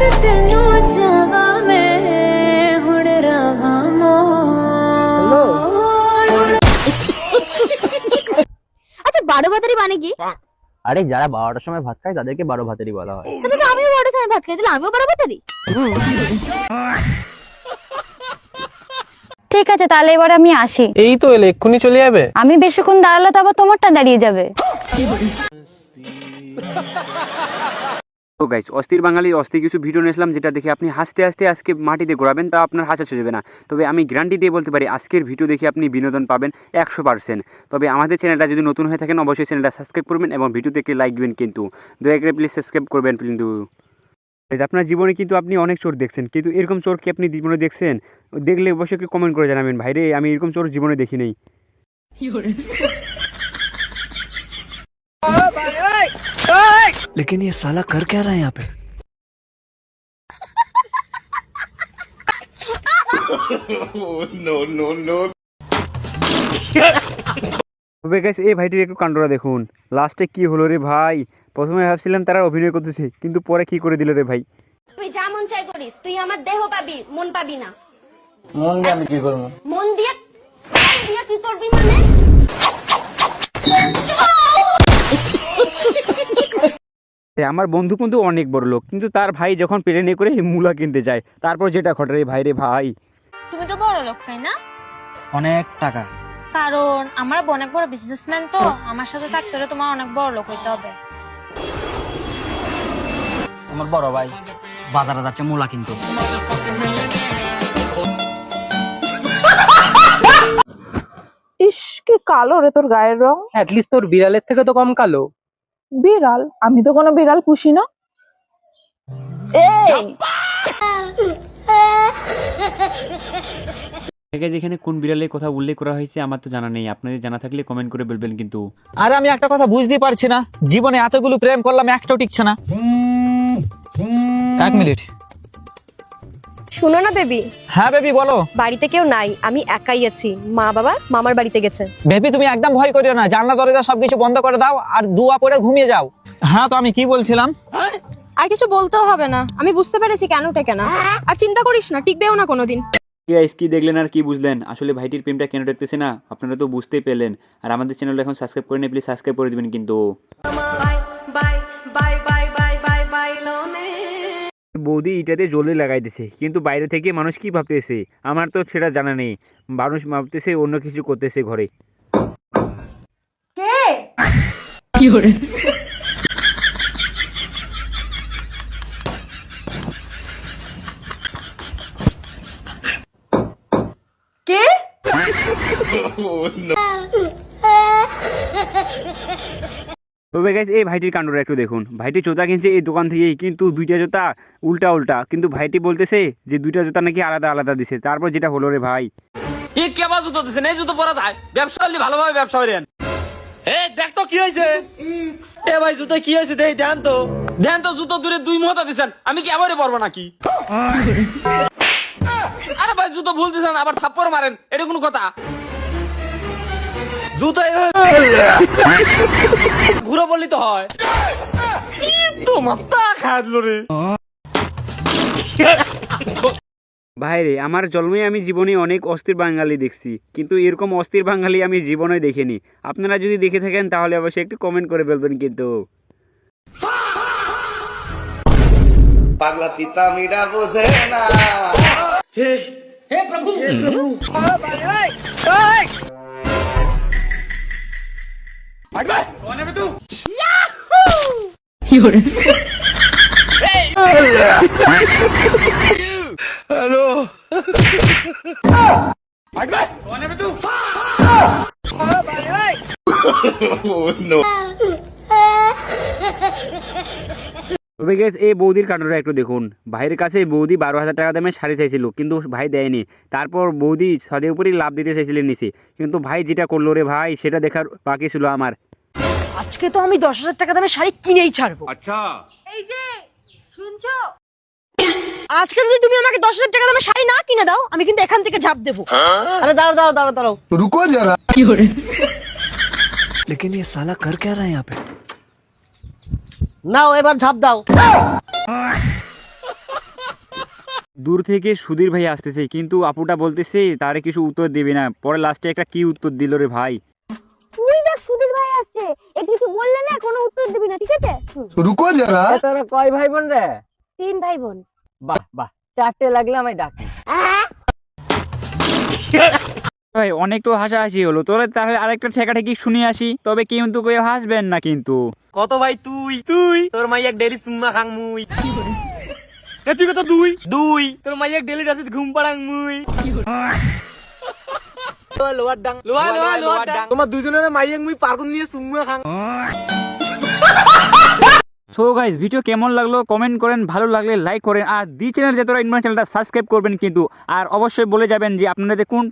আচ্ছা 12 ভাতারি মানে কি? আরে যারা 12টার সময় ভাত খায় তাদেরকে 12 ভাতারি বলা হয়। তাহলে আমিও 12টার সময় ভাত খাই, তাহলে আমিও 12 ভাতারি। ঠিক আছে, তাহলে এবার আমি আসি। এই তো এলে, এক্ষুনি চলে যাবে? আমি বেশিক্ষণ দাঁড়ালে তো আবার তোমারটা দাঁড়িয়ে যাবে। তো গাইস, অস্থির বাঙালি অস্থির কিছু ভিডিও নিয়েছিলাম যেটা দেখে আপনি হাসতে হাসতে আজকে মাটিতে ঘোরাবেন, তা আপনার হাসা চলবে না। তবে আমি গ্যারান্টি দিয়ে বলতে পারি আজকের ভিডিও দেখে আপনি বিনোদন পাবেন 100%। তবে আমাদের চ্যানেলটা যদি নতুন হয়ে থাকেন অবশ্যই চ্যানেলটা সাবস্ক্রাইব করবেন এবং ভিডিও দেখে লাইক দিবেন, কিন্তু দয়া করে প্লিজ সাবস্ক্রাইব করবেন কিন্তু। আপনার জীবনে কিন্তু আপনি অনেক চোর দেখছেন, কিন্তু এরকম চোর কি আপনি জীবনে দেখছেন? দেখলে অবশ্যই একটু কমেন্ট করে জানাবেন, ভাইরে আমি এরকম চোর জীবনে দেখি নেই। लेकिन ये साला कर क्या रहा है यहाँ पे? তবে গাইস, এই ভাইটির একটু কাণ্ডরা দেখুন, লাস্টে কি হলো রে ভাই। প্রথমে ভাবছিলাম তারা অভিনয় করতেছে, কিন্তু পরে কি করে দিল রে ভাই। তুই যা মন চাই করিস, তুই আমার দেহ পাবি, মন পাবি না। মন দিয়ে আমি কি করবো? মন দিয়ে কি করবি মানে? আমার বন্ধু কিন্তু অনেক বড় লোক, কিন্তু তার ভাই যখন প্লেনে করে মূলা কিনতে যায়, তারপর যেটা ঘটে রে ভাই রে ভাই। তুমি তো বড় লোক তাই না? অনেক টাকা। কারণ আমার অনেক বড় বিজনেসম্যান, তো আমার সাথে থাকতে হলে তোমার অনেক বড় লোক হইতে হবে। আমার বড় ভাই বাজারে যাচ্ছে মূলা কিনতে। ইস কি কালো রে তোর গায়ের রং। অ্যাটলিস্ট তোর বিড়ালের থেকে তো কম কালো। বিড়াল? আমি তো কোনো বিড়াল পুষি না। যেখানে কোন বিড়ালের কথা উল্লেখ করা হয়েছে আমার তো জানা নেই, আপনাদের জানা থাকলে কমেন্ট করে বলবেন কিন্তু। আরে আমি একটা কথা বুঝতে পারছি না, জীবনে এতগুলো প্রেম করলাম একটাও টিকছে না। এক মিনিট। শুনো না বেবি। হ্যাঁ বেবি বলো। বাড়িতে কেউ নাই, আমি একাই আছি। মা বাবা মামার বাড়িতে গেছে। বেবি তুমি একদম ভয় করিও না, জানলা দরজা সবকিছু বন্ধ করে দাও আর দুয়া পরে ঘুমিয়ে যাও। হ্যাঁ তো আমি কি বলছিলাম? আর কিছু বলতেও হবে না, আমি বুঝতে পেরেছি কেনটা কেন। আর চিন্তা করিস না, টিকবেও না কোনোদিন। কি দেখলেন আর কি বুঝলেন? আসলে ভাইটির প্রেমটা কেন দেখতেছে না আপনারা তো বুঝতেই পেলেন। আর আমাদের চ্যানেল এখন সাবস্ক্রাইব করে নিন, প্লিজ সাবস্ক্রাইব করে দিবেন কিন্তু। বৌদি এটাতে জলদি লাগাই দিছে, কিন্তু বাইরে থেকে মানুষ কি ভাবতেছে আমার তো সেটা জানা নেই। মানুষ ভাবতেছে অন্য কিছু করতেছে ঘরে। কে? কি করে? কে? তবে গাইস, এই ভাইটির কাণ্ডটা একটু দেখুন। ভাইটি জুতা কিনছে এই দোকান থেকেই, কিন্তু দুইটা জুতা উল্টা উল্টা, কিন্তু ভাইটি বলতেছে যে দুইটা জুতা নাকি আলাদা আলাদা দিছে। তারপর যেটা হলো রে ভাই, এই কেবা জুতো দিছেন? এই জুতো পরা যায়? ব্যবসা করলে ভালোভাবে ব্যবসা করেন। এই দেখ তো কি হয়েছে। এ ভাই জুতো কি হয়েছে দেখ, দেন তো জুতো দূরে 2 মোতা দিছেন, আমি কি আবারই পরবো নাকি? আরে ভাই জুতো ভুল দিছেন আবার থাপ্পড় মারেন, এটা কোনো কথা? জুতো ঘুরে বললি তো হয়। তো মাথা খাদলো রে ভাই রে, আমার জন্মে আমি জীবনে অনেক অস্থির বাঙালি দেখছি, কিন্তু এরকম অস্থির বাঙালি আমি জীবনে দেখিনি। আপনারা যদি দেখে থাকেন তাহলে অবশ্যই একটু কমেন্ট করে বলবেন কিন্তু। পাগলা তিতা মিঠা বোঝে না। হে প্রভু, হে প্রভু। হ্যালো। তবে গেস, এই বৌদির কাণ্ডটা একটু দেখুন। ভাইয়ের কাছে বৌদি 12,000 টাকা দামে শাড়ি চাইছিল, কিন্তু ভাই দেয়নি। তারপর বৌদি ছাদের উপরেই লাভ দিতে চাইছিলেন নিচে, কিন্তু ভাই যেটা করলো রে ভাই, সেটা দেখার বাকি ছিল আমার। আজকে তো আমি 10,000 টাকা দামে শাড়ি কিনেই ছাড়বো। আচ্ছা, এই যে শুনছো, আজকে যদি তুমি আমাকে 10,000 টাকা দামে শাড়ি না কিনে দাও, আমি কিন্তু এখান থেকে ঝাঁপ দেবো। আরে দাঁড়াও দাঁড়াও দাঁড়াও দাঁড়াও, রুকো যারা। কি করে? लेकिन ये साला कर क्या रहा है यहाँ पे? নাও এবার ঝাঁপ দাও। দূর থেকে সুধীর ভাই আসতেছে, কিন্তু আপুটা বলতেছে তারে কিছু উত্তর দেবে না। পরে লাস্টে একটা কি উত্তর দিল রে ভাই। তুই দেখ সুধীর ভাই আসছে, এ কিছু বললে না কোনো উত্তর দিবি না, ঠিক আছে? रुको जरा তোরা কয় ভাই বোন রে? 3 ভাই বোন। বাহ বাহ, 4টে লাগলে আমায় ডাকি। ভাই অনেক তো হাসাহাসি হলো, তোরে তাহলে আরেকটা ঠেকাঠেকি শুনে আসি, তবে কিন্তু কেউ হাসবেন না কিন্তু। কত ভাই তুই তুই তোর মাইয়া ডেলি সুম্মা খাং মুই তুই কত দুই তোর মাইয়া ডেলি রাতে ঘুম পাড়াং মুই লোয়ার ডাং তোমার দুজনের মাইয়া মুই পার্কুন নিয়ে সুম্মা খাং। সো গাইস, ভিডিও কেমন লাগলো কমেন্ট করেন, ভালো লাগলে লাইক করেন, আর দি চ্যানেল যে তোরা ইনভার চ্যানেলটা সাবস্ক্রাইব করবেন কিন্তু। আর অবশ্যই বলে যাবেন যে আপনাদের কোন